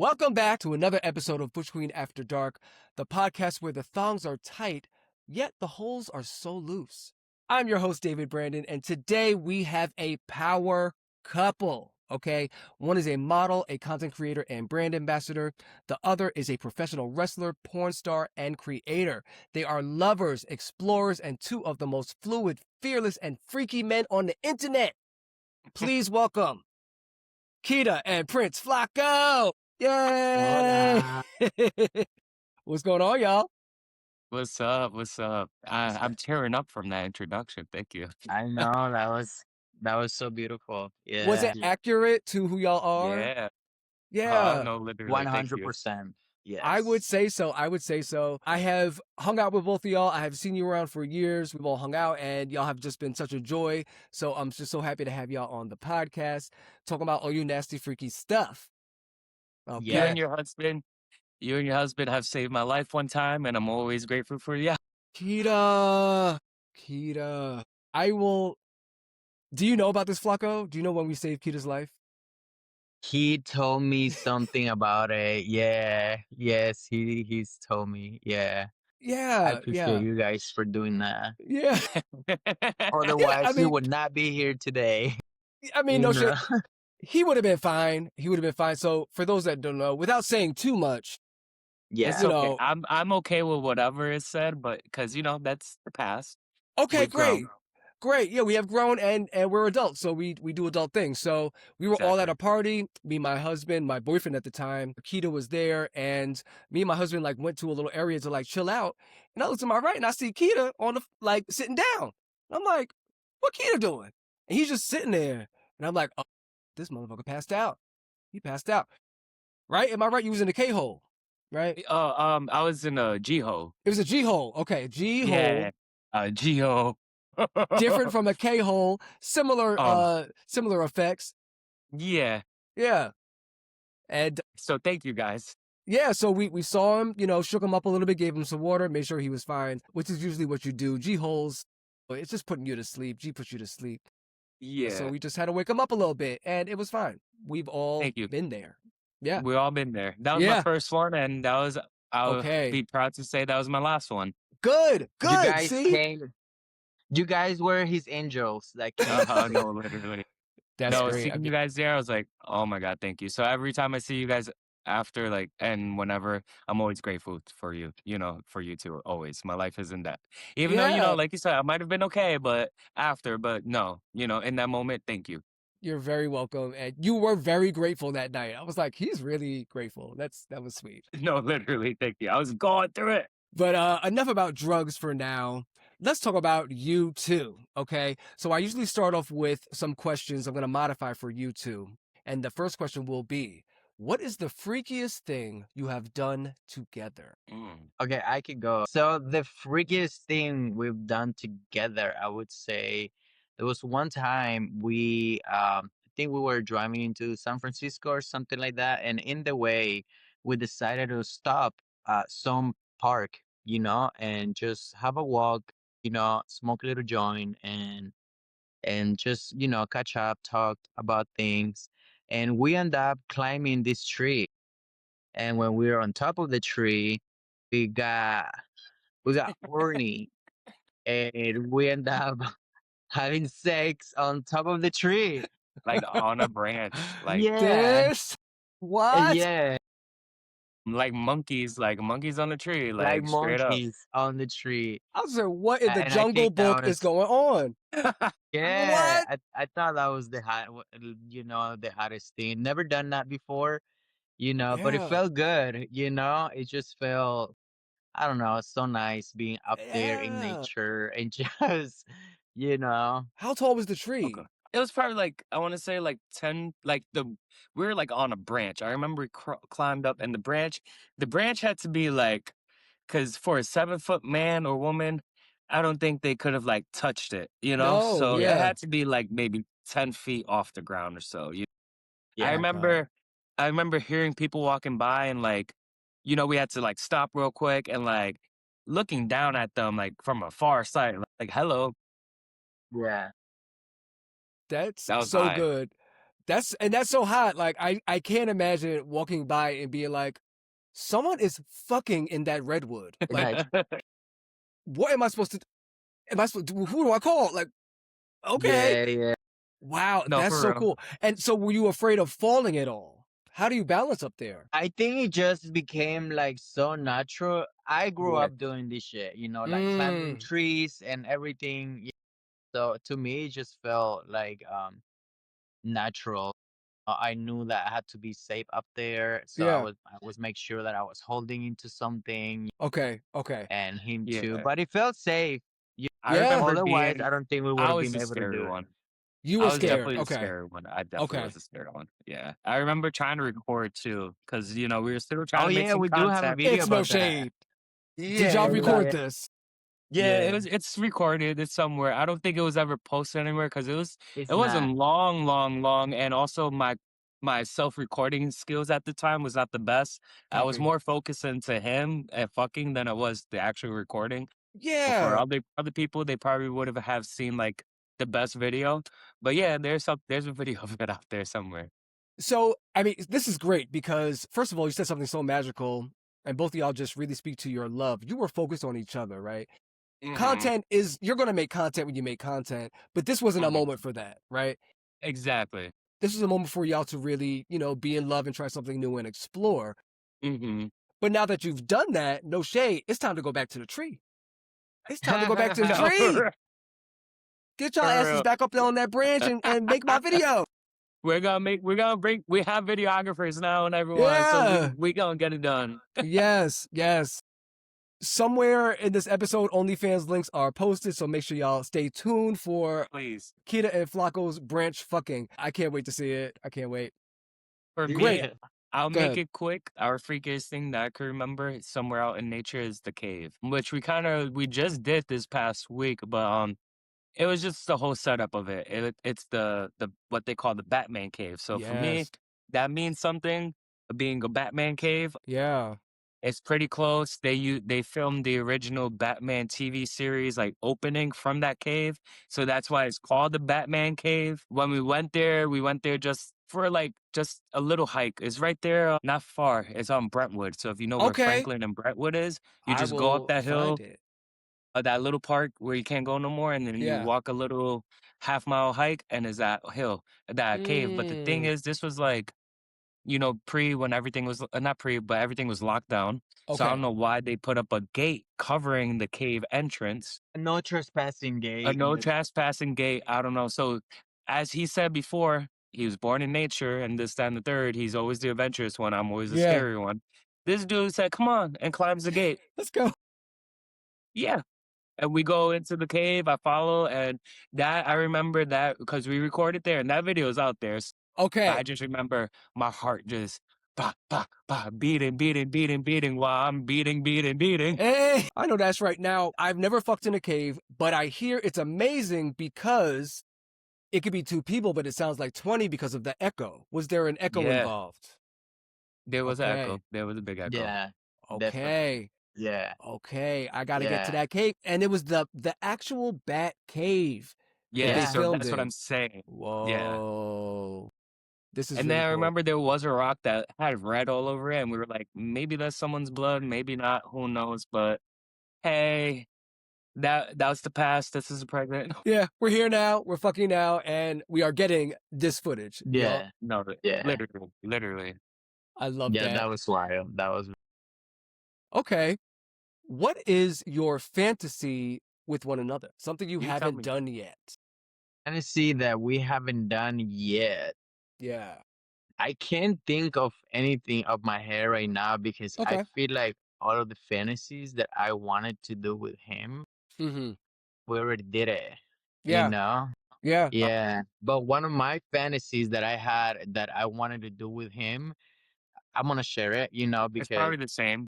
Welcome back to another episode of Butch Queen After Dark, the podcast where the thongs are tight, yet the holes are so loose. I'm your host, David Brandyn, and today we have a power couple, okay? One is a model, a content creator, and brand ambassador. The other is a professional wrestler, porn star, and creator. They are lovers, explorers, and two of the most fluid, fearless, and freaky men on the internet. Please welcome Keita and Prince FlackOo. Yay! What's going on, y'all? What's up? What's up? I'm tearing up from that introduction. Thank you. I know that was so beautiful. Was Yeah, it accurate to who y'all are? Yeah. Yeah, No, literally. Thank you. 100%. I would Yes. say so. I have hung out with both of y'all. I have seen you around for years. We've all hung out, and y'all have just been such a joy. So I'm just so happy to have y'all on the podcast, talking about all your nasty, freaky stuff. Okay. You and your husband have saved my life one time, and I'm always grateful for you. Keita. I will. Do you know about this, FlackOo? Do you know when we saved Keita's life? He told me something about it. Yeah. Yes, he's told me. Yeah. I Yeah, appreciate you guys for doing that. yeah. Otherwise, I he mean, would not be here today. no You shit. know? He would have been fine. So for those that don't know, without saying too much, It's Yeah. you okay. know, I'm okay with whatever is said, but because that's the past. okay, We've grown. great. Yeah, we have grown and we're adults, so we do adult things. So we were all at Exactly. a party. Me, my husband, my boyfriend at the time, Keita was there, and me and my husband like went to a little area to like chill out. And I look to my right and I see Keita on the like sitting down. I'm like, what Keita doing? And he's just sitting there. And I'm like, oh, this motherfucker passed out. He passed out. Right? Am I right? You was in the K-hole, right? I was in a G-hole. It was a G-hole. Okay, G-hole. Yeah. G-hole. Different from a K-hole. Similar similar effects. Yeah. Yeah. And So thank you guys. yeah, so we saw him, shook him up a little bit, gave him some water, made sure he was fine, which is usually what you do. G-holes, it's just putting you to sleep. G puts you to sleep. Yeah. So we just had to wake him up a little bit, and it was fine. We've all Thank you. been there. Yeah. We've all been there. That was my first one, and I'll Okay. be proud to say that was my last one. Good. You guys See? You guys were his angels. Like No, literally. That's No, great. seeing you guys there, I was like, oh my God, thank you. So every time I see you guys after, and whenever, I'm always grateful for you, for you too, always. My life is in that. Even though, Yeah. like you said, I might have been okay, but no, in that moment, thank you. You're very welcome. And you were very grateful that night. I was like, he's really grateful. That was sweet. No, literally, thank you. I was going through it. But enough about drugs for now. Let's talk about you two, okay? So I usually start off with some questions I'm going to modify for you two. And the first question will be, what is the freakiest thing you have done together? Okay, I could go. So the freakiest thing we've done together, I would say, there was one time I think we were driving into San Francisco or something like that, and in the way, we decided to stop at some park, and just have a walk, smoke a little joint, and just catch up, talk about things, and we end up climbing this tree. And when we were on top of the tree, we got horny, and we end up having sex on top of the tree. Like on a branch, like Yeah, This? What? yeah, like monkeys on a tree, like like straight up. monkeys on the tree. I was like, what in the And I Jungle think that Book is was, going on? yeah, What? I thought that was the hottest thing. Never done that before, but it Yeah. felt good, it just felt, I don't know, it's so nice being up there in Yeah. nature and just, you know. How tall was the tree? Okay. It was probably I want to say 10, we were on a branch. I remember we climbed up, and the branch had to be because for a 7-foot man or woman, I don't think they could have touched it, No, So it yeah. had to be maybe 10 feet off the ground or so. I Yeah. remember hearing people walking by, and we had to stop real quick and looking down at them from a far sight, hello. Yeah. That's That was so high. good. That's so hot. Like I can't imagine walking by and being like, someone is fucking in that redwood. Like, what am I supposed to? Am I supposed to, who do I call? Like, okay, yeah. wow, No, that's for so real. cool. And so, were you afraid of falling at all? How do you balance up there? I think it just became like so natural. I grew Yeah. up doing this shit, like climbing trees and everything. So to me, it just felt like natural. I knew that I had to be safe up there, so Yeah. I was make sure that I was holding into something Okay. Okay. and him too. Yeah. But it felt safe. I Yeah. remember Otherwise, being I don't think we would I have was been the able to scary do it. one. You I were was scared. definitely the Okay. scary one. I definitely Okay. was the scary one. Yeah. I remember trying to record too, because we were still trying Oh to make yeah, some we do have a content. video It's no about that. shade. Did Yeah, y'all Oh record yeah, this? yeah, yeah. it's recorded. It's somewhere. I don't think it was ever posted anywhere because It's it wasn't not. long, long, long, and also my self-recording skills at the time was not the best. I was Copy. more focused into him and fucking than I was the actual recording. But for Yeah. other people, they probably would have seen like the best video. But yeah, there's a video of it out there somewhere. So, I mean, this is great because, first of all, you said something so magical, and both of y'all just really speak to your love. You were focused on each other, right? Hmm. Content is, you're going to make content when you make content, but this wasn't a Hmm. moment for that, right? Exactly. This was a moment for y'all to really, be in love and try something new and explore. Hmm. But now that you've done that, no shade, it's time to go back to the tree. It's time to go back to the No, tree. Get y'all for asses real. back up there on that branch and make my video. We're gonna bring. We have videographers now and everyone, so Yeah. we gonna get it done. Yes. Yes. Somewhere in this episode, OnlyFans links are posted, so make sure y'all stay tuned for Please. Keita and FlackOo's branch fucking. I can't wait to see it. I can't wait. For Great. me, I'll Go make ahead. it quick. Our freakiest thing that I can remember somewhere out in nature is the cave, which we just did this past week, but it was just the whole setup of it. It's the what they call the Batman cave. So for me, Yes. that means something. Being a Batman cave, Yeah. it's pretty close. They filmed the original Batman TV series like opening from that cave. So that's why it's called the Batman Cave. When we went there just for like just a little hike. It's right there, not far. It's on Brentwood. So if you know where Okay. Franklin and Brentwood is, you I just go up will that find hill, it. that little park where you can't go no more, and then you Yeah. walk a little half-mile hike, and is that hill, that cave. But the thing Mm. is, this was like pre when everything was not pre, but everything was locked down. So I don't Okay. know why they put up a gate covering the cave entrance, No trespassing a gate. no trespassing gate. I don't know. So as he said before, he was born in nature and this, that, and the third. He's always the adventurous one. I'm always the Yeah. scary one. This dude said, "Come on," and climbs the gate. Let's go. Yeah. And we go into the cave. I follow, and that I remember that because we recorded there, and that video is out there. I Okay. just remember my heart just bah, bah, bah, beating, beating, beating, beating while I'm beating, beating, beating. Hey, I know that's right. Now, I've never fucked in a cave, but I hear it's amazing because it could be two people, but it sounds like 20 because of the echo. Was there an echo Yeah, involved? there was an Okay. echo. There was a big echo. Yeah, definitely. Okay. Yeah, Okay. I got to get to yeah, that cave. And it was the actual bat cave that Yeah, they yeah. so filmed that's what I'm in. saying. Yeah. Whoa. This is And then really I cool. remember there was a rock that had red all over it, and we were like, maybe that's someone's blood, maybe not, who knows? But hey, that was the past. This is the present. Yeah, we're here now. We're fucking now. And we are getting this footage. Y'all, Yeah, No, yeah, literally. I love yeah. that. That was wild. That was. Okay. What is your fantasy with one another? Something you You tell haven't me. done yet. Fantasy that we haven't done yet. Yeah. I can't think of anything of my head right now because I Okay. feel like all of the fantasies that I wanted to do with him, Mm-hmm. we already did it. You Yeah. know? Yeah. Yeah. But one of my fantasies that I had that I wanted to do with him, I'm gonna share it, It's because probably the same.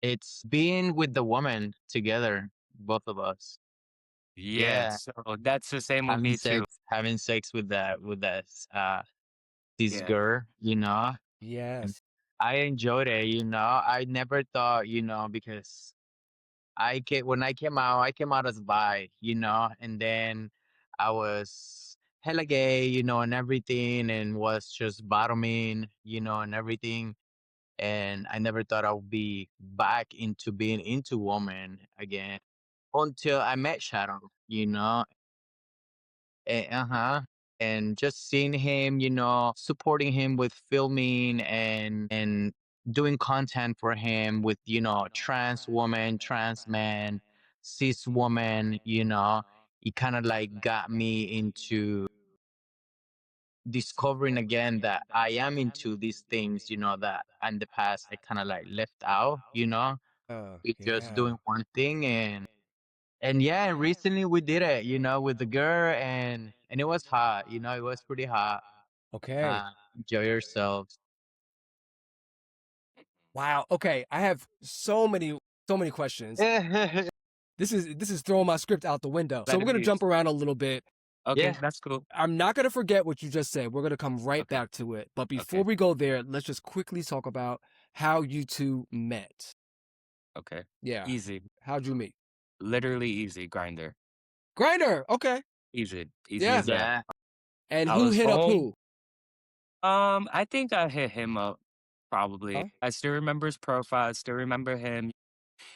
it's being with the woman together, both of us. Yeah, Yeah. so that's the same with me too. Having sex with that this Yeah. girl, and Yes. I enjoyed it, I never thought, because when I came out as bi, and then I was hella gay, and everything, and was just bottoming, and everything. And I never thought I would be back into being into woman again until I met Shadow, uh-huh. And just seeing him, supporting him with filming and doing content for him with, trans woman, trans man, cis woman, it kind of like got me into discovering again that I am into these things, that in the past I kind of like left out, with just Yeah. doing one thing. And yeah, and recently we did it, with the girl, and it was hot, it was pretty hot. Okay. Uh, Enjoy yourselves. Wow. Okay. I have so many questions. Yeah. This is throwing my script out the window. So Let we're it gonna be. jump around a little bit. Okay, that's cool. I'm not gonna forget what you just said. We're gonna come right Okay. back to it. But before Okay. we go there, let's just quickly talk about how you two met. Okay. Yeah. Easy. How'd you meet? Literally easy. Grindr. Grindr. Okay. Easy. Easy Yeah. as that. Yeah. And I who was hit up home. who? I think I hit him up probably. Huh? I still remember his profile. I still remember him.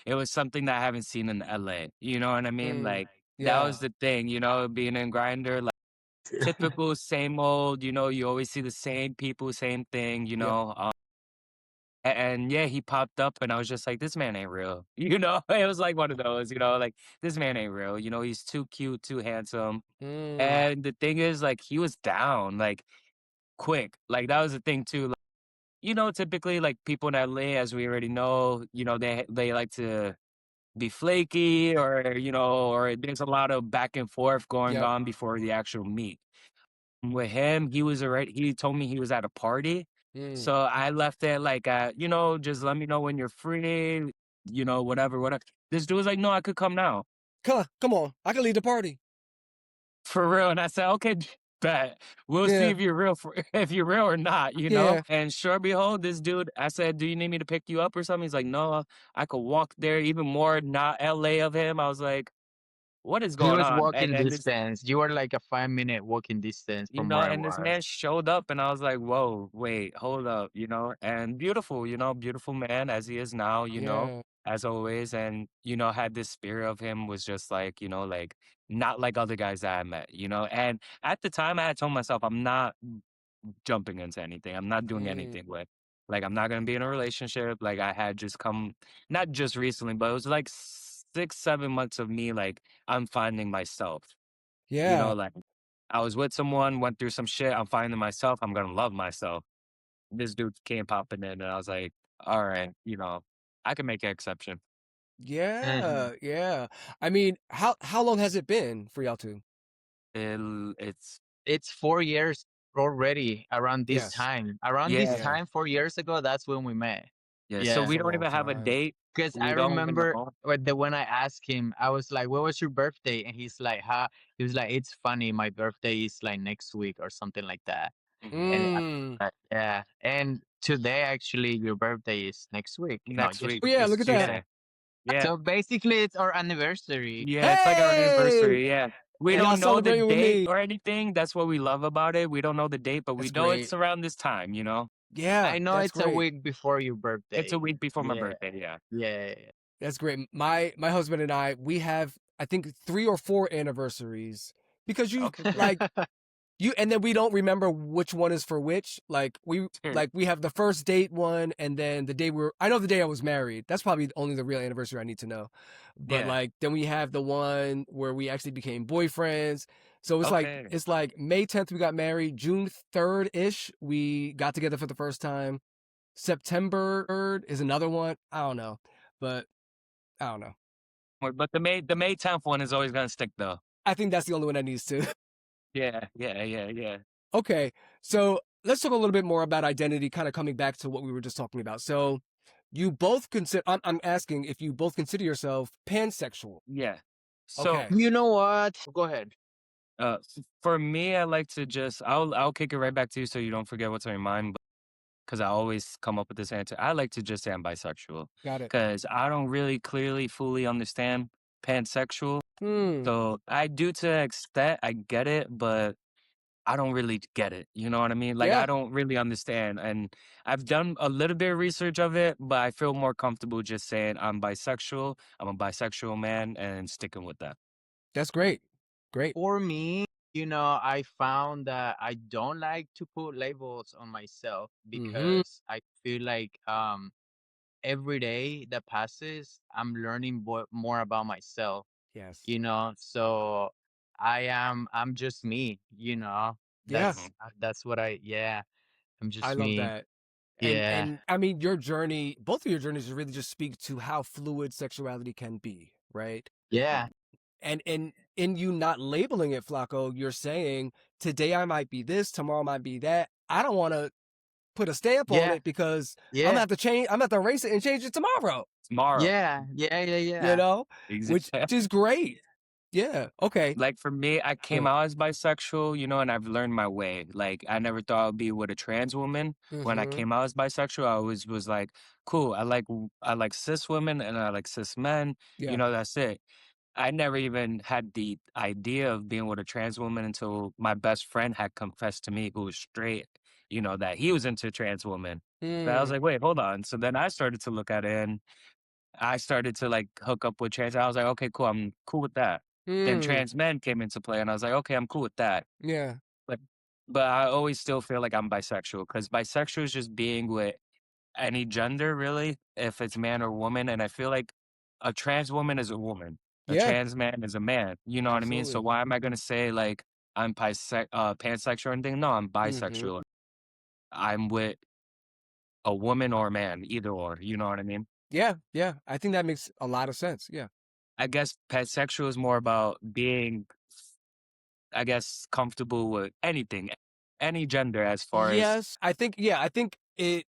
It was something that I haven't seen in LA. You know what I mean? Like that Yeah. was the thing, being in Grindr, like typical same old, you always see the same people, same thing, Yep. and yeah, he popped up and I was just like, this man ain't real. It was like one of those, like this man ain't real. He's too cute, too handsome. Mm. And the thing is, like, he was down, like quick. Like that was the thing too. Like, typically like people in LA, as we already know, they like to be flaky or there's a lot of back and forth going Yep. on before the actual meet. With him, he told me he was at a party. Mm. So I left it like, just let me know when you're free, whatever. This dude was like, no, I could come now. Come on. I can lead the party. For real. And I said, okay, bet. We'll see Yeah. if you're real if you're real or not, Yeah. And sure behold, this dude, I said, do you need me to pick you up or something? He's like, no, I could walk there, even more not LA of him. I was like, what is He going was on? walking And this distance. You were like a 5-minute walking distance from where I and this man was. showed up and I was like, whoa, wait, hold up, and beautiful, beautiful man as he is now, Yeah. as always. And, had this spirit of him was just like, like not like other guys that I met, and at the time I had told myself, I'm not jumping into anything. I'm not doing Mm. anything with, like, I'm not going to be in a relationship. Like I had just come, not just recently, but it was like 6, 7 months of me, like, I'm finding myself, Yeah. like, I was with someone, went through some shit. I'm finding myself. I'm gonna love myself. This dude came popping in, and I was like, all right, I can make an exception. Mhm. Yeah. Yeah. I mean, how long has it been for y'all two? It's It's 4 years already around this Yes. time. Around this yeah, Yeah. time, 4 years ago, that's when we met. yeah. So Yeah. That's we a don't long even have a time. date. Because I We don't even remember know. when I asked him, I was like, "What was your birthday?" And he's like, "Huh?" He was like, "It's funny. My birthday is like next week or something like that." Mhm. And I was Mm. like, yeah. And today, actually, your birthday is next week. No, Next week Oh yesterday. yeah, is look at that. Yeah. Tuesday. Yeah, So basically, it's our anniversary. yeah. It's like our Hey! anniversary. Yeah. We And y'all don't know the celebrating with date me. or anything. That's what we love about it. We don't know the date, but we That's know great. it's around this time. Yeah, I know that's it's a great. week before your It's a birthday. week before my Yeah. birthday. Yeah. Yeah. That's great. My husband and I, we have I think 3 or 4 anniversaries because you Okay. Cool. like you and then we don't remember which one is for which. Like we have the first date one and then the day I know the day I was married. That's probably only the real anniversary I need to know. But Yeah. like then we have the one where we actually became boyfriends. So Okay. it's like May 10th we got married, June 3rd-ish we got together for the first time. September 3rd is another one. I don't know. But I don't know. But the May 10th one is always gonna stick though. I think that's the only one that needs to. Yeah, yeah, yeah, yeah. Okay. So let's talk a little bit more about identity, kind of coming back to what we were just talking about. So you both consider, I'm asking if you both consider yourself pansexual. Yeah. So, Okay. You know what? Go ahead. for me, I like to just I'll kick it right back to you so you don't forget what's on your mind, because I always come up with this answer. I like to just say I'm bisexual Got it. because I don't really clearly fully understand pansexual. Hmm. So I do to an extent, I get it, but I don't really get it. You know what I mean? Like, I Yeah, don't really understand. And I've done a little bit of research of it, but I feel more comfortable just saying I'm bisexual. I'm a bisexual man and sticking with that. that's great. Great. For me, I found that I don't like to put labels on myself Mhm. because I feel like every day that passes, I'm learning more about myself, Yes. So I'm just me, Yeah, that's what yeah, I'm I just love me. that. Yeah. And I mean, your journey, both of your journeys really just speak to how fluid sexuality can be, right? Yeah. And in you not labeling it, Flacco, you're saying today I might be this, tomorrow might be that. I don't want to put a stamp on Yeah. it because I'm gonna Yeah. have to change. I'm gonna have to erase it and change it tomorrow. Tomorrow. Yeah. Yeah. Yeah. You Yeah. know, which Exactly. is great. Yeah. Okay. Like for me, I came Good. out as bisexual, and I've learned my way. Like I never thought I'd be with a trans woman. When I Mm-hmm. came out as bisexual, I always was like, cool. I like cis women and I like cis men. Yeah. That's it. I never even had the idea of being with a trans woman until my best friend had confessed to me, who was straight, that he was into trans woman. And I was Mm. like, wait, hold on. So then I started to look at it and I started to like hook up with trans. I was like, okay, cool. I'm cool with that. Then Mm. trans men came into play and I was like, okay, I'm cool with that. Yeah. But but I always still feel like I'm bisexual because bisexual is just being with any gender, really, if it's man or woman. And I feel like a trans woman is a woman, a Yeah. trans man is a man. You know what I mean? So Absolutely. why am I gonna say like I'm pansexual or anything? No, I'm Mm-hmm. bisexual. I'm with a woman or a man, either or. You know what I mean? Yeah. Yeah. I think that makes a lot of sense. Yeah. I guess pansexual is more about being, I guess, comfortable with anything, any gender as far as Yes. I think. Yeah. I think it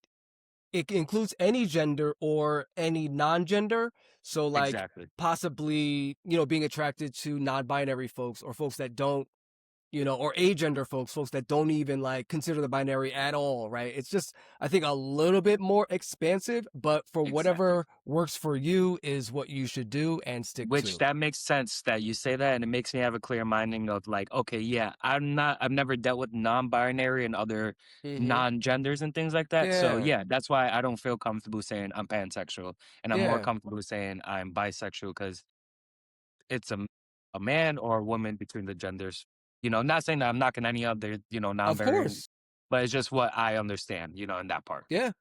includes any gender or any non-gender. So like exactly. possibly, being attracted to non-binary folks or folks that don't, or agender folks that don't even like consider the binary at all, right? It's just, I think, a little bit more expansive, but for Exactly. whatever works for you is what you should do and stick Which to. that makes sense that you say that, and it makes me have a clear minding of like, okay, yeah, I've never dealt with non-binary and other Mm-hmm. non-genders and things like that. So Yeah. yeah, that's why I don't feel comfortable saying I'm pansexual, and I'm more Yeah. comfortable saying I'm bisexual because it's a man or a woman between the genders. Not saying that I'm knocking any other, Of non-binary, course. but it's just what I understand, in that part. Yeah.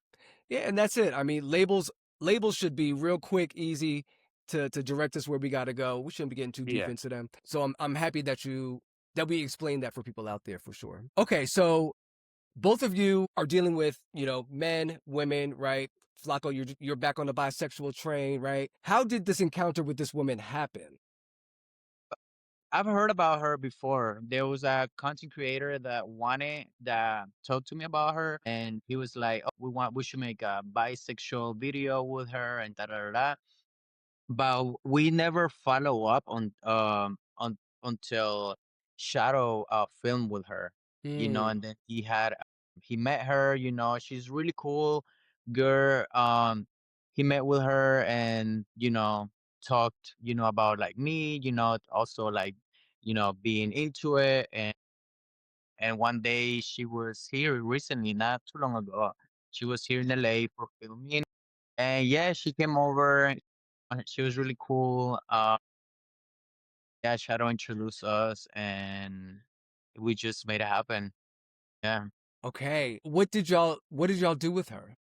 Yeah, and that's it. I mean, labels should be real quick, easy to direct us where we got to go. We shouldn't be getting too deep Yeah. into them. So I'm happy that we explained that for people out there for sure. Okay, so both of you are dealing with, men, women, right? Flacco, you're back on the bisexual train, right? How did this encounter with this woman happen? I've heard about her before. There was a content creator that talked to me about her, and he was like, "Oh, we should make a bisexual video with her and da da da." Da." But we never follow up on until Shadow filmed with her, Hmm. and then he met her, she's really cool girl. He met with her and talked, about like me, also like, being into it, and one day she was here recently, not too long ago. She was here in LA for filming, and yeah, she came over. She was really cool. Yeah, Shadow introduced us, and we just made it happen. Yeah. Okay. What did y'all do with her?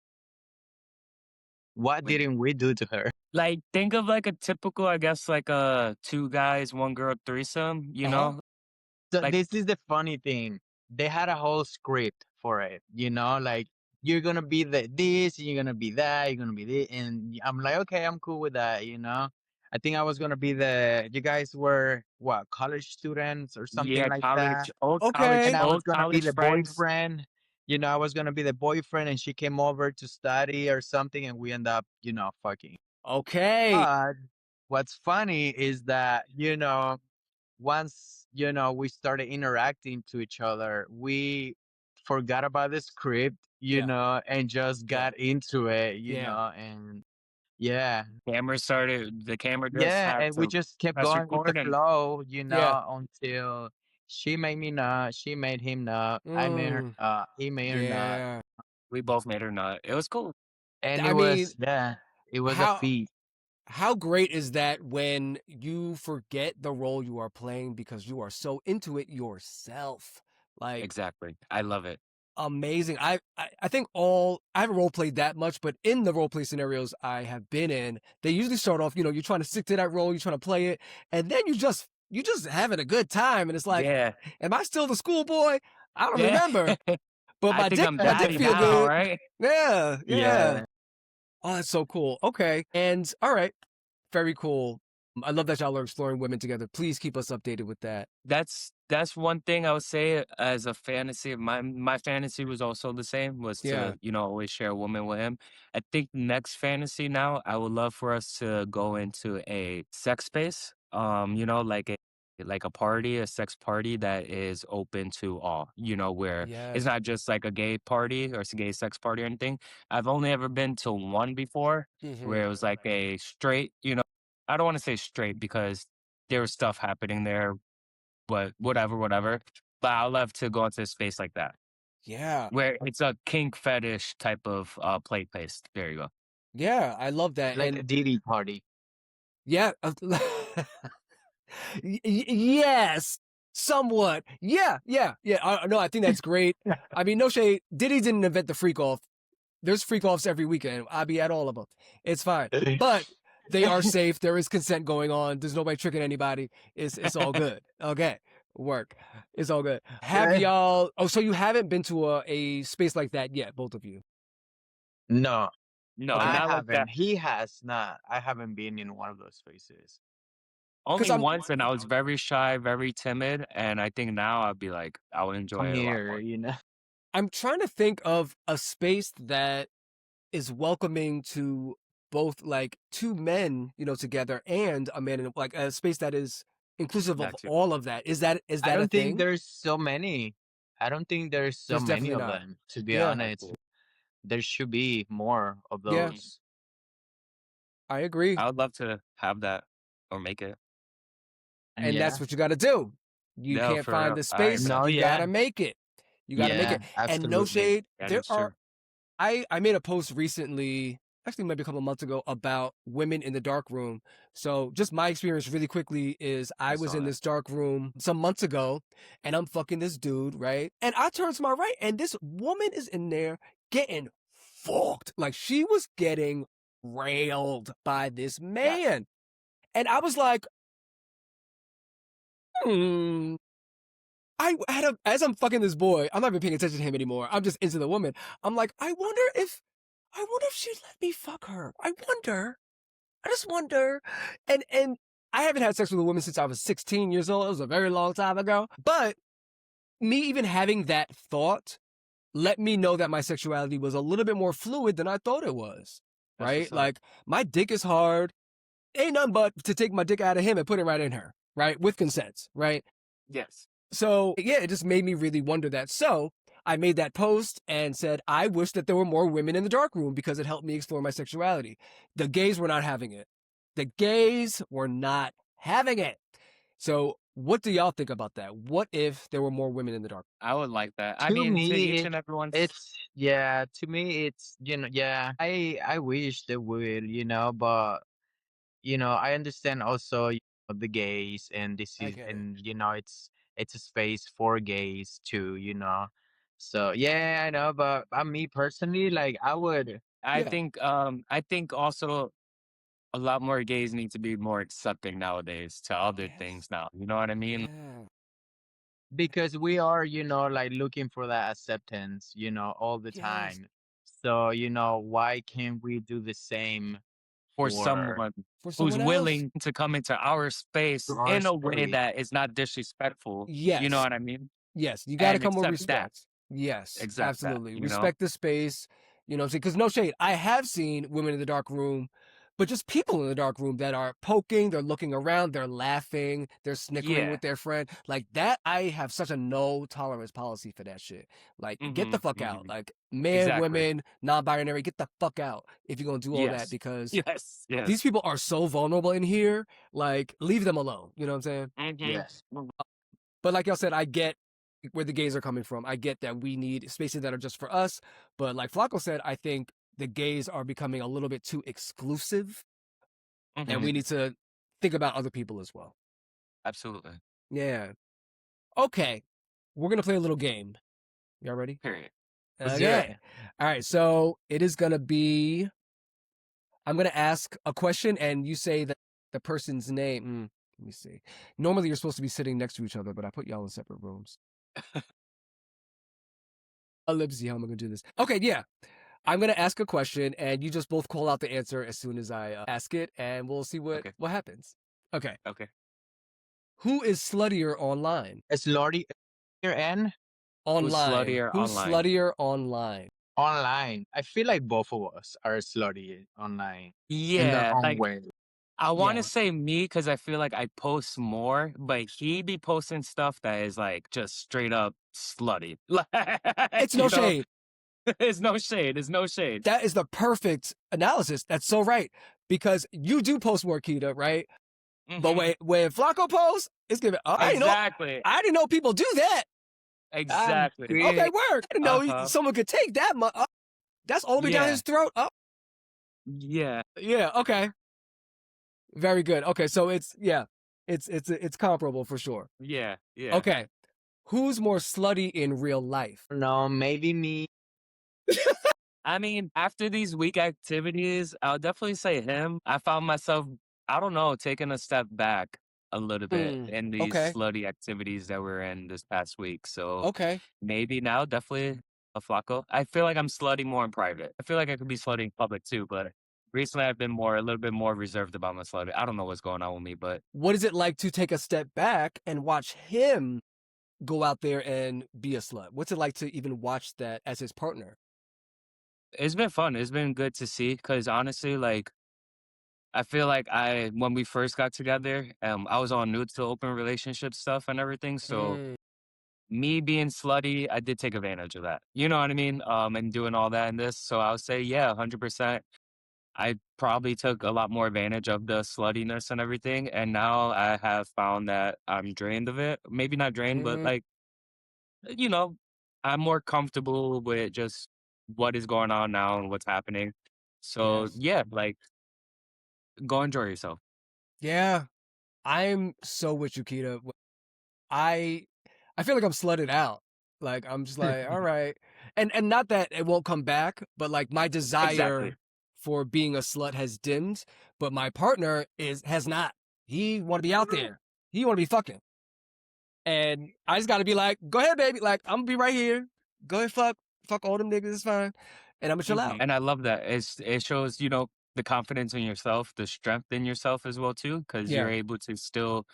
What Like, didn't we do to her? like think of like a typical, I guess, like a two guys, one girl threesome, Uh-huh. So like this is the funny thing. They had a whole script for it, like you're gonna be this, you're gonna be that, you're gonna be this, and I'm like, okay, I'm cool with that. I think I was gonna be you guys were what, college students or something yeah, like that, college, and Okay. I was old gonna be college the friends. boyfriend. I was gonna be the boyfriend, and she came over to study or something, and we end up, fucking. Okay. But what's funny is that, once, we started interacting to each other, we forgot about the script, Yeah. and just Yeah. got into it, Yeah. and yeah. The camera just Yeah, had and we to just kept press going with the record and flow, Yeah. until She made me nut. She made him nut. I made her Mm, he made her nut. yeah. We both made her nut. It was cool. And I mean, it was a how feat. how great is that when you forget the role you are playing because you are so into it yourself? Like, Exactly. I love it. amazing. I think I haven't role played that much, but in the role play scenarios I have been in, they usually start off, you're trying to stick to that role, you're trying to play it, and then you just having a good time, and it's like, Yeah. am I still the schoolboy? I don't Yeah. remember, but I think I'm my dick daddy feel now, good. right? Yeah, yeah. Yeah. Oh, that's so cool. Okay, and all right, very cool. I love that y'all are exploring women together. Please keep us updated with that. That's one thing I would say as a fantasy of mine. My fantasy was also the same, was Yeah. to, always share a woman with him. I think next fantasy now, I would love for us to go into a sex space. Like a party, a sex party that is open to all, where it's Yes. not just like a gay party or a gay sex party or anything. I've only ever been to one before Hmm. where it was like a straight, I don't want to say straight because there was stuff happening there, but whatever. But I love to go into a space like that Yeah. where it's a kink fetish type of play place. There you go. Yeah. I love that. Like a And Diddy party. yeah. Yes. Somewhat. Yeah. Yeah. Yeah. No, I think that's great. I mean, no shade. Diddy didn't invent the freak off. There's freak offs every weekend. I'll be at all of them. It's fine. But they are safe. There is consent going on. There's nobody tricking anybody. It's all good. Okay. Work. It's all good. Have y'all so you haven't been to a space like that yet, both of you. No, No, Okay. I not like that. haven't. He has not. I haven't been in one of those spaces. Because Only I'm once, and I was very shy, very timid, and I think now I'd be like, I would enjoy Come it a lot here, more. I'm trying to think of a space that is welcoming to both like two men, together and a man in like a space that is inclusive of That too. all of that. Is I that a don't think thing? there's so many. I don't think there's so There's many definitely of not. them, to be Yeah. That's honest. cool. There should be more of Yeah. Mhm. those. I agree. I would love to have that or make it. And that's Yeah. what you got to do. You No, can't for find real. the All right, space. man. No, You got yeah. to make it. You got to make Yeah, it. And no absolutely. shade. That is true. I made a post recently, actually maybe a couple months ago, about women in the dark room. So just my experience really quickly is I I was saw in that. this dark room some months ago and I'm fucking this dude, right? And I turn to my right and this woman is in there getting fucked. Like she was getting railed by this Yes. man. And I was like, hmm. As I'm fucking this boy, I'm not even paying attention to him anymore. I'm just into the woman. I'm like, I wonder if she'd let me fuck her. I just wonder. And I haven't had sex with a woman since I was 16 years old. It was a very long time ago. But me even having that thought let me know that my sexuality was a little bit more fluid than I thought it was. That's Right? what's up. Like my dick is hard. Ain't nothing but to take my dick out of him and put it right in her. Right? With consent. Right? Yes. So yeah, it just made me really wonder that. So I made that post and said, I wish that there were more women in the dark room because it helped me explore my sexuality. The gays were not having it. The gays were not having it. So what do y'all think about that? What if there were more women in the dark? I would like that. I To mean, to each me, and everyone's. to me it's, yeah. I wish they would, but I understand also, the gays, and this I is, get it. and it's a space for gays too. So yeah, I know, but me personally, like I would. Yeah. I think also a lot more gays need to be more accepting nowadays to other Yes. things now. You know what I mean? Yeah. Because we are, like looking for that acceptance, all the Yes. time. So, why can't we do the same For for someone For who's someone else. willing to come into our space our in a way space? that is not disrespectful. You know Yes. what I mean? Yes, you got to And come with accept that. respect. Yes, Accept that, absolutely. Respect the space. Because no shade. I have seen women in the dark room, but just people in the dark room that are poking, they're looking around, they're laughing, they're snickering Yeah. with their friend. Like that, I have such a no tolerance policy for that shit. Like, get the fuck out. Like, men, Exactly. women, non binary, get the fuck out if you're going to do all that Yes. because Yes. these Yes. people are so vulnerable in here. Like, leave them alone. You know what I'm saying? Mhm. Yes. But like y'all said, I get where the gays are coming from. I get that we need spaces that are just for us. But like FlackOo said, I think the gays are becoming a little bit too exclusive, and we need to think about other people as well. Absolutely. Yeah. Okay. We're going to play a little game. Y'all ready? Period. Let's do Okay. it. All right. So it is going to be, I'm going to ask a question and you say the person's name. Let me see. Normally you're supposed to be sitting next to each other, but I put y'all in separate rooms. Let's see how am I going to do this. Okay. Yeah. I'm going to ask a question and you just both call out the answer as soon as I ask it and we'll see what happens. Okay. Okay. Who is sluttier online? Slutty and Online. Who's online? sluttier online? online. I feel like both of us are slutty online in their Yeah, own like way. I want to Yeah. say me because I feel like I post more, but he be posting stuff that is like just straight up slutty. Like, It's no shade. It's no shade. It's no shade. That is the perfect analysis. That's so right. Because you do post more, Keita, right? But when FlackOo posts, it's giving. Exactly. I didn't know people do that. Exactly. Okay, word. I didn't know someone could take that much. That's all the way down his throat. Oh, Yeah. yeah. Okay. Very good. Okay, so it's comparable for sure. Yeah. Yeah. Okay, who's more slutty in real life? No, maybe me. I mean, after these week activities, I'll definitely say him. I found myself, I don't know, taking a step back a little bit in these Okay. slutty activities that we're in this past week. So Okay. maybe now, definitely a FlackOo. I feel like I'm slutty more in private. I feel like I could be slutty in public too, but recently I've been a little bit more reserved about my slutty. I don't know what's going on with me, but What is it like to take a step back and watch him go out there and be a slut? What's it like to even watch that as his partner? it's been fun. It's been good to see because honestly, like, I feel like when we first got together, I was on new to open relationship stuff and everything. So me being slutty, I did take advantage of that. You know what I mean? And doing all that in this. So I would say, yeah, 100%. I probably took a lot more advantage of the sluttiness and everything. And now I have found that I'm drained of it. Maybe not drained, but like, you know, I'm more comfortable with just what is going on now and what's happening. So Yes. yeah, like, go enjoy yourself. Yeah, I'm so with you, Keita. I feel like I'm slutted out. Like I'm just like, all right, and not that it won't come back, but like my desire Exactly. for being a slut has dimmed, but my partner has not. He want to be out there. He want to be fucking, and I just got to be like, go ahead, baby. Like I'm gonna be right here. Go ahead, fuck all them niggas. It's fine, and I'm gonna chill out. And I love that. It shows, the confidence in yourself, the strength in yourself as well too, because you're able to still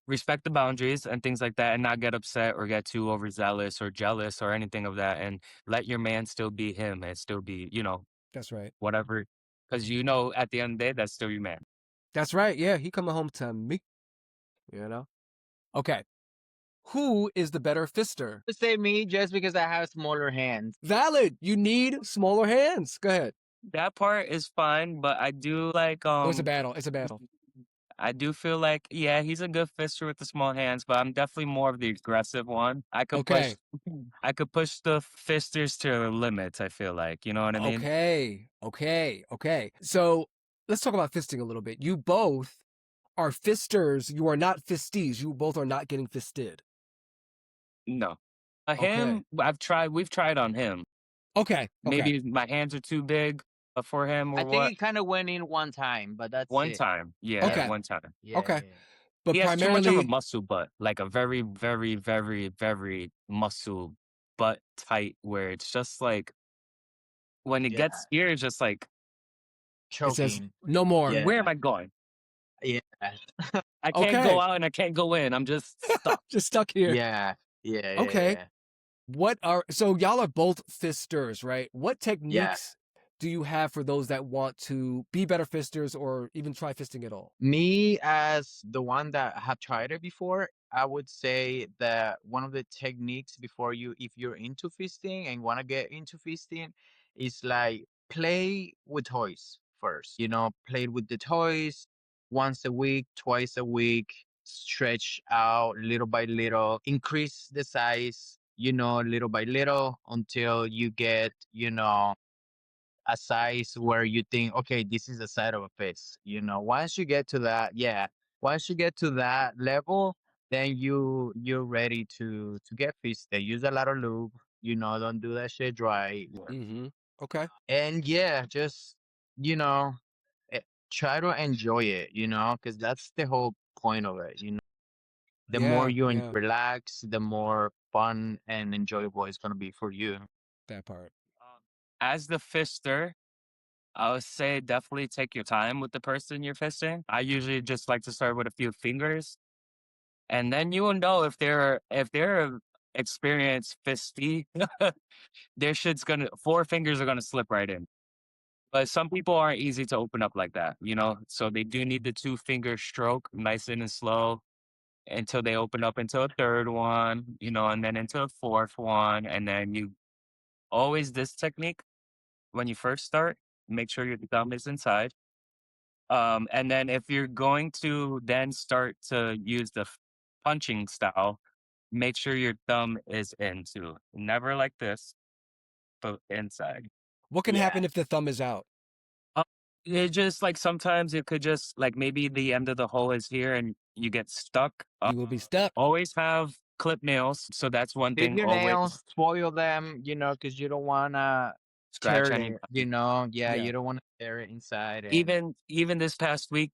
respect the boundaries and things like that and not get upset or get too overzealous or jealous or anything of that and let your man still be him and still be, That's right. whatever. Because at the end of the day, that's still your man. That's right. Yeah, he coming home to me. Okay. Who is the better fister? To say me just because I have smaller hands. Valid. You need smaller hands. Go ahead. That part is fine, but I do like Oh, it's a battle. It's a battle. I do feel like, yeah, he's a good fister with the small hands, but I'm definitely more of the aggressive one. I could push the fisters to their limits, I feel like. You know what I mean? Okay. So let's talk about fisting a little bit. You both are fisters. You are not fisties. You both are not getting fisted. No. Him, we've tried on him. Okay. Maybe my hands are too big for him or I what. think it kind of went in one time, but that's One it. time. Yeah, Okay. one time. Yeah, Okay. yeah. But He has too primarily much of a muscle butt, like a very, very, very, very muscle butt tight where it's just like, when it gets here, it's just like, it says choking. no more. Yeah. where am I going? Yeah. I can't go out and I can't go in. I'm just stuck. Just stuck here. Yeah. Yeah. Okay. Yeah. So y'all are both fisters, right? What techniques do you have for those that want to be better fisters or even try fisting at all? Me, as the one that have tried it before, I would say that one of the techniques if you're into fisting and want to get into fisting, is like play with toys first. Play with the toys once a week, twice a week. stretch out little by little, increase the size, little by little until you get, a size where you think, okay, this is the size of a fist. Once you get to that, once you get to that level, then you're ready to get fisted. Use a lot of lube. Don't do that shit dry. Mm-hmm. Okay. And yeah, just you know, eh, try to enjoy it. Because that's the whole point of it. The more Yeah. you Yeah. relax, the more fun and enjoyable it's gonna be for you. That part. As the fister, I would say definitely take your time with the person you're fisting. I usually just like to start with a few fingers, and then you will know if they're experienced fisty, their shit's gonna 4 fingers are gonna slip right in. But some people aren't easy to open up like that, so they do need the 2 finger stroke, nice and slow, until they open up into a third one, and then into a fourth one, and then you always this technique when you first start, make sure your thumb is inside. And then if you're going to then start to use the punching style, make sure your thumb is in too. Never like this, but inside. What can Yeah. happen if the thumb is out? Uh, it just like sometimes it could just like maybe the end of the hole is here and you get stuck. You will be stuck. Always have clip nails. So that's one Keep thing. your Always nails, spoil them, because you don't wanna scratch tear any. it, Yeah. you don't wanna tear it inside. And Even this past week,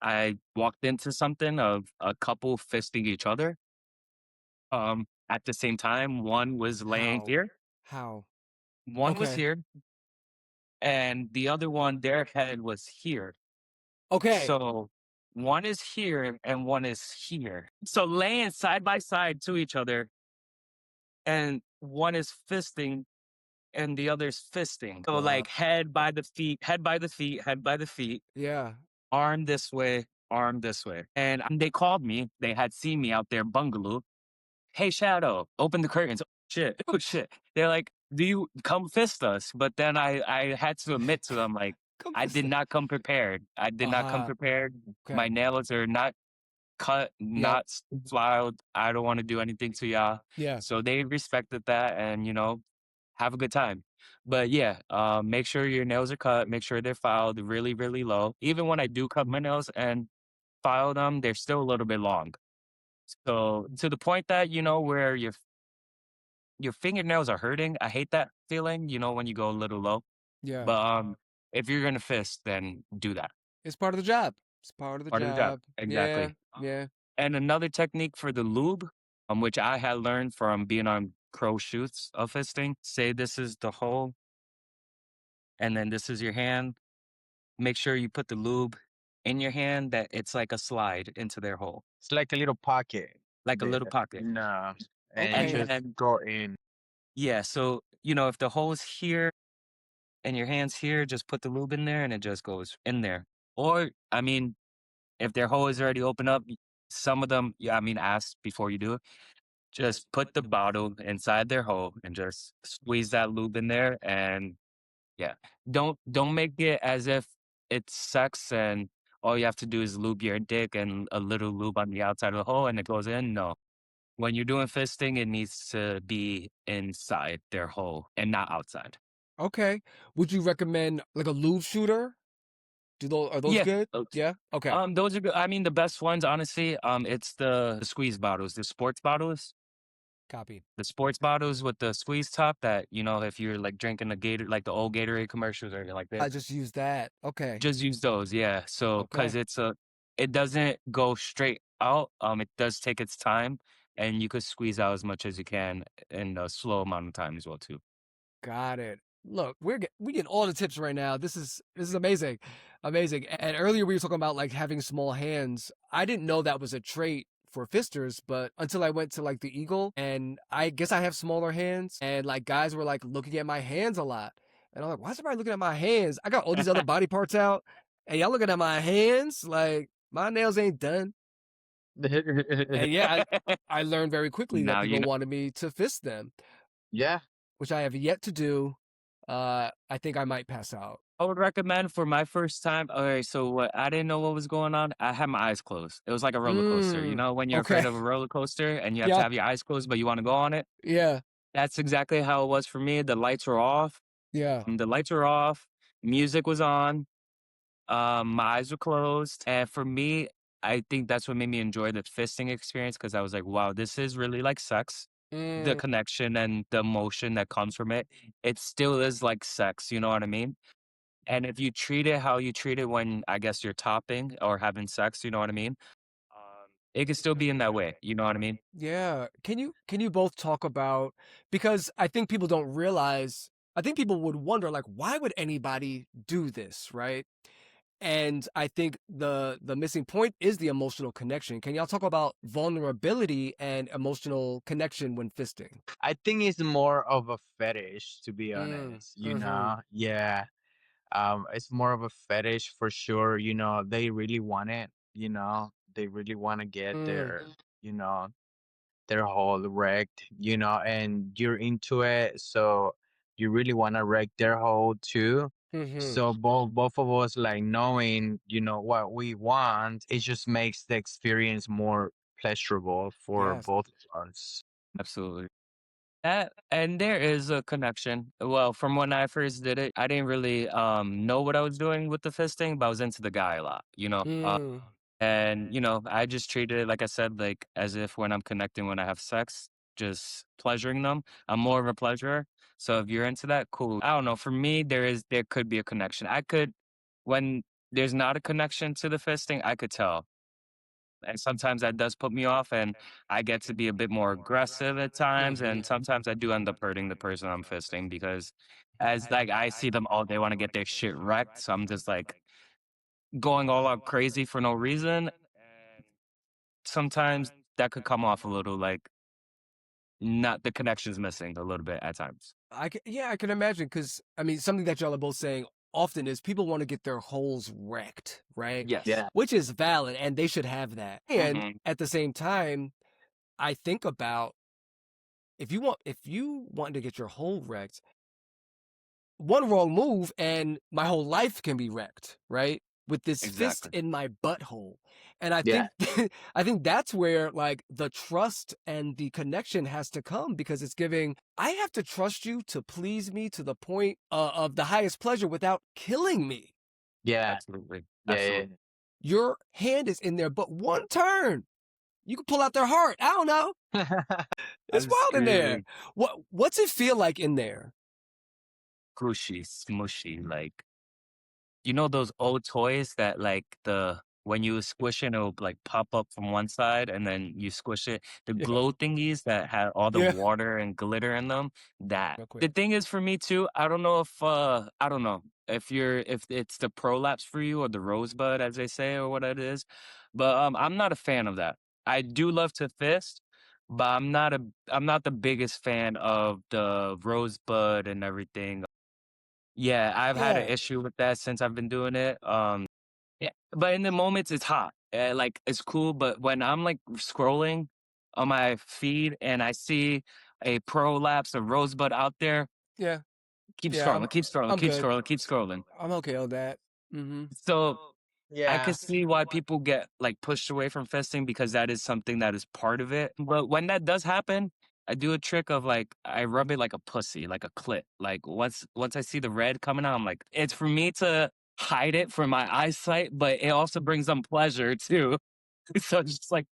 I walked into something of a couple fisting each other. At the same time, one was laying How? here, How? one was Okay. here, and the other one, their head was here. Okay. So one is here and one is here. So laying side by side to each other, and one is fisting and the other's fisting. So Wow. like head by the feet, head by the feet, head by the feet, Yeah. arm this way, arm this way. And they called me. They had seen me out there bungalow. Hey, Shadow, open the curtains. Oh, shit. Oh, shit. They're like, do you come fist us? But then I had to admit to them, like, Come I fist did us. not come prepared. I did not come prepared. My Okay. nails are not cut, not filed. I don't want to do anything to y'all. Yeah. So they respected that and, have a good time. But yeah, make sure your nails are cut. Make sure they're filed really, really low. Even when I do cut my nails and file them, they're still a little bit long. So to the point that, where your fingernails are hurting. I hate that feeling, when you go a little low. Yeah. But if you're gonna fist, then do that. It's part of the job. It's part of the Part of the job. job. Exactly. Yeah. And another technique for the lube, which I had learned from being on crow shoots of fisting. Say this is the hole, and then this is your hand. Make sure you put the lube in your hand that it's like a slide into their hole. it's like a little pocket. Like a little pocket. No. Okay. And you just go in. Yeah, so, if the hole is here and your hand's here, just put the lube in there and it just goes in there. Or, I mean, if their hole is already open up, some of them, ask before you do it. Just put the bottle inside their hole and just squeeze that lube in there. And yeah, don't make it as if it's sex and all you have to do is lube your dick and a little lube on the outside of the hole and it goes in. No. When you're doing fisting, it needs to be inside their hole and not outside. Okay. Would you recommend like a lube shooter? Are those good? Yeah. Okay. Those are good. I mean, the best ones, honestly, it's the squeeze bottles, the sports bottles. Copied. The sports bottles with the squeeze top that, if you're like drinking a Gator, like the old Gatorade commercials or like I that, just use that. Okay. just use those. Yeah. So, cause Okay. it doesn't go straight out. It does take its time and you could squeeze out as much as you can in a slow amount of time as well, too. Got it. Look, we get all the tips right now. This is amazing. Amazing. And earlier we were talking about like having small hands. I didn't know that was a trait for fisters, but until I went to like the Eagle, and I guess I have smaller hands, and like guys were like looking at my hands a lot. And I'm like, why is everybody looking at my hands? I got all these other body parts out, and y'all looking at my hands? Like my nails ain't done. And yeah, I learned very quickly that Now you people know. wanted me to fist them, Yeah. which I have yet to do. I think I might pass out. I would recommend for my first time. Okay, so what I didn't know what was going on. I had my eyes closed. It was like a roller coaster. You Mm, know, when you're afraid okay. of a roller coaster and you have to Yeah. have your eyes closed, but you want to go on it. Yeah. That's exactly how it was for me. The lights were off. Yeah. The lights were off. Music was on. My eyes were closed. And for me, I think that's what made me enjoy the fisting experience because I was like, wow, this is really like sex. The Mm, connection and the emotion that comes from it, it still is like sex. You know what I mean? And if you treat it how you treat it when I guess you're topping or having sex, you know what I mean? It can still be in that way. You know what I mean? yeah. Can you both talk about, because I think people don't realize, I think people would wonder like why would anybody do this, right? And I think the missing point is the emotional connection. Can y'all talk about vulnerability and emotional connection when fisting? I think it's more of a fetish, to be Mm, honest, you mhm. know? Yeah. It's more of a fetish for sure. You know, they really want it, you know, they really want to get Mm, their, you know, their whole wrecked, you know, and you're into it. So you really want to wreck their whole too. mhm. So both of us like knowing, you know, what we want, it just makes the experience more pleasurable for Yes. both of us. Absolutely. And there is a connection. Well, from when I first did it, I didn't really know what I was doing with the fisting, but I was into the guy a lot, you know. Mm, And you know, I just treated it like I said, like as if when I'm connecting when I have sex, just pleasuring them. I'm more of a pleasurer. So if you're into that, cool. I don't know. For me, there could be a connection. I could when there's not a connection to the fisting, I could tell. And sometimes that does put me off, and I get to be a bit more aggressive at times, and mhm. sometimes I do end up hurting the person I'm fisting because as like I see them all, they want to get their shit wrecked. So I'm just like going all out crazy for no reason. And sometimes that could come off a little like not the connection's missing a little bit at times. Yeah, I can imagine because I mean something that y'all are both saying often is people want to get their holes wrecked, right? Yes. Yeah. Which is valid and they should have that. And Hmm. at the same time, I think about if you want to get your hole wrecked, one wrong move and my whole life can be wrecked, right? With this fist Exactly. in my butthole. And I Yeah. think I think that's where like the trust and the connection has to come because it's giving I have to trust you to please me to the point of the highest pleasure without killing me. Yeah. Absolutely. Yeah. Yeah. Absolutely. Your hand is in there, but one turn, you can pull out their heart. I don't know. It's I'm wild in there. screaming. What's it feel like in there? Crunchy, smushy, like you know those old toys that like the when you squish it, it'll like pop up from one side and then you squish it. The Yeah. glow thingies that had all the Yeah. water and glitter in them. That. Real quick. The thing is for me too, I don't know if it's the prolapse for you or the rosebud as they say or what it is. But I'm not a fan of that. I do love to fist, but I'm not the biggest fan of the rosebud and everything. Yeah, I've had an Yeah. issue with that since I've been doing it. Yeah, but in the moments it's hot. Like it's cool, but when I'm like scrolling on my feed and I see a prolapse of Rosebud out there, Yeah. keep Yeah. scrolling, keep scrolling, I'm keep good. scrolling, keep scrolling. I'm okay on that. Mm-hmm. So I Yeah. could see why people get like pushed away from fisting because that is something that is part of it. But when that does happen, I do a trick of like I rub it like a pussy, like a clit. Like once I see the red coming out, I'm like, it's for me to hide it from my eyesight, but it also brings them pleasure too. So it's just like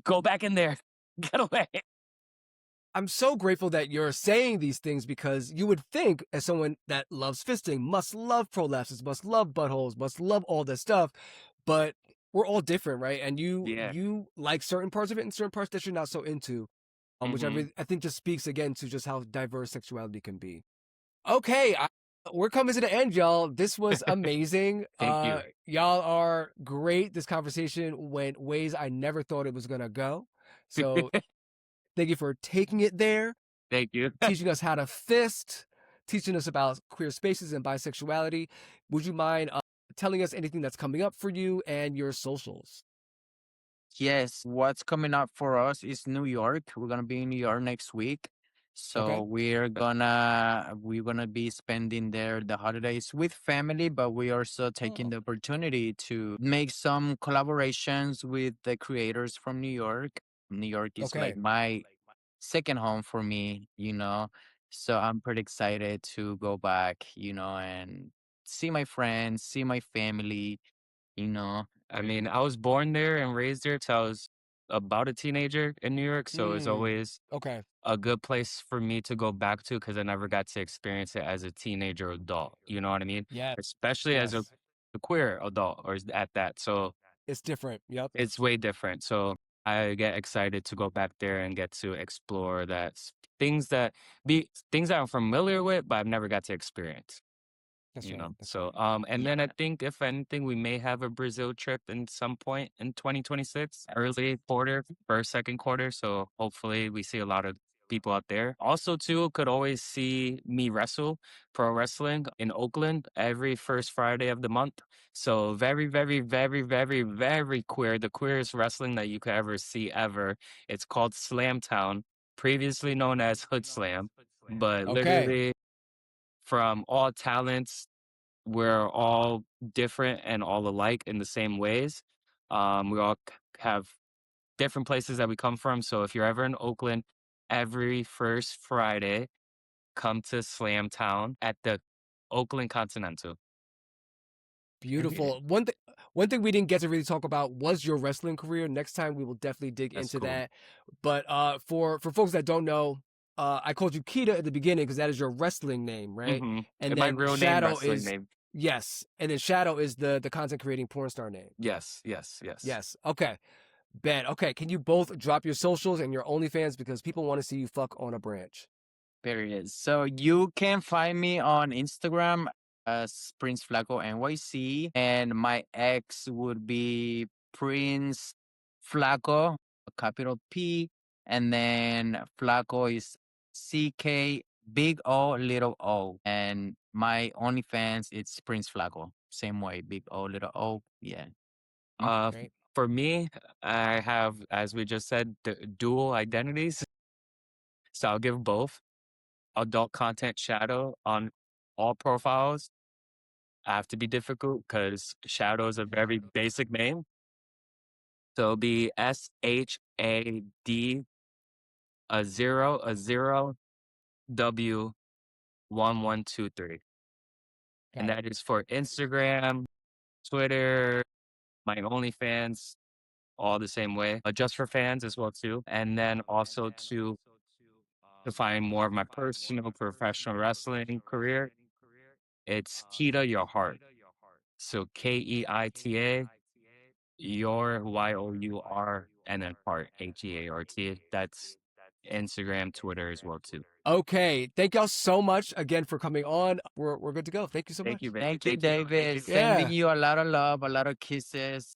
go back in there, get away. I'm so grateful that you're saying these things because you would think, as someone that loves fisting, must love prolapses, must love buttholes, must love all this stuff, but we're all different, right? And you Yeah. you like certain parts of it and certain parts that you're not so into, which Hmm. I think just speaks again to just how diverse sexuality can be. Okay, we're coming to the end, y'all. This was amazing. Thank you. Y'all are great. This conversation went ways I never thought it was gonna go. So thank you for taking it there, Thank you. teaching us how to fist, teaching us about queer spaces and bisexuality. Would you mind telling us anything that's coming up for you and your socials? Yes, what's coming up for us is New York. We're gonna be in New York next week. So we're gonna be spending there the holidays with family, but we also taking the opportunity to make some collaborations with the creators from New York. New York is like Okay. my second home for me, you know. So I'm pretty excited to go back, you know, and see my friends, see my family, you know. I mean, I was born there and raised there till I was about a teenager in New York, so it's always Okay. a good place for me to go back to because I never got to experience it as a teenager or adult. You know what I mean? Yeah. Especially as Yes. a queer adult or at that. So It's different. Yep. it's way different. So I get excited to go back there and get to explore things that I'm familiar with, but I've never got to experience. That's You right. know, That's so right. and then I think if anything, we may have a Brazil trip in some point in 2026, early quarter, first, second quarter. So hopefully we see a lot of people out there. Also, too, could always see me wrestle pro wrestling in Oakland every first Friday of the month. So very, very, very, very, very queer. The queerest wrestling that you could ever see ever. It's called Slamtown, previously known as Hood Slam, but Okay. literally from all talents, we're all different and all alike in the same ways. We all have different places that we come from. So if you're ever in Oakland, every first Friday, come to Slam Town at the Oakland Continental. Beautiful. One thing we didn't get to really talk about was your wrestling career. Next time we will definitely dig That's into cool. that. But for folks that don't know, I called you Keita at the beginning because that is your wrestling name, right? Mm-hmm. And My then real name, Shadow wrestling is name. yes, and then Shadow is the content creating porn star name. Yes, yes, yes. Yes. Okay. Bet. Okay. Can you both drop your socials and your OnlyFans because people want to see you fuck on a branch? Period. So you can find me on Instagram as Prince FlackOo NYC, and my ex would be Prince FlackOo, capital P, and then FlackOo is CK big O little O, and my OnlyFans it's Prince FlackOo, same way, big O little O, yeah. Great. For me, I have, as we just said, dual identities. So I'll give both. Adult content Shadow on all profiles. I have to be difficult because Shadow is a very basic name. So it'll be SHAD a zero W 1123. And Got it. that is for Instagram, Twitter, my OnlyFans, all the same way. Just for fans as well too. And then also to find more of my personal professional wrestling career, it's Keita Your Heart. So Keita, your YOUR, and then part HEART. That's Instagram, Twitter as well too. Okay. Thank y'all so much again for coming on. We're good to go. Thank you so Thank much. you, baby. Thank you, Thank you. David. Yeah. Sending you a lot of love, a lot of kisses.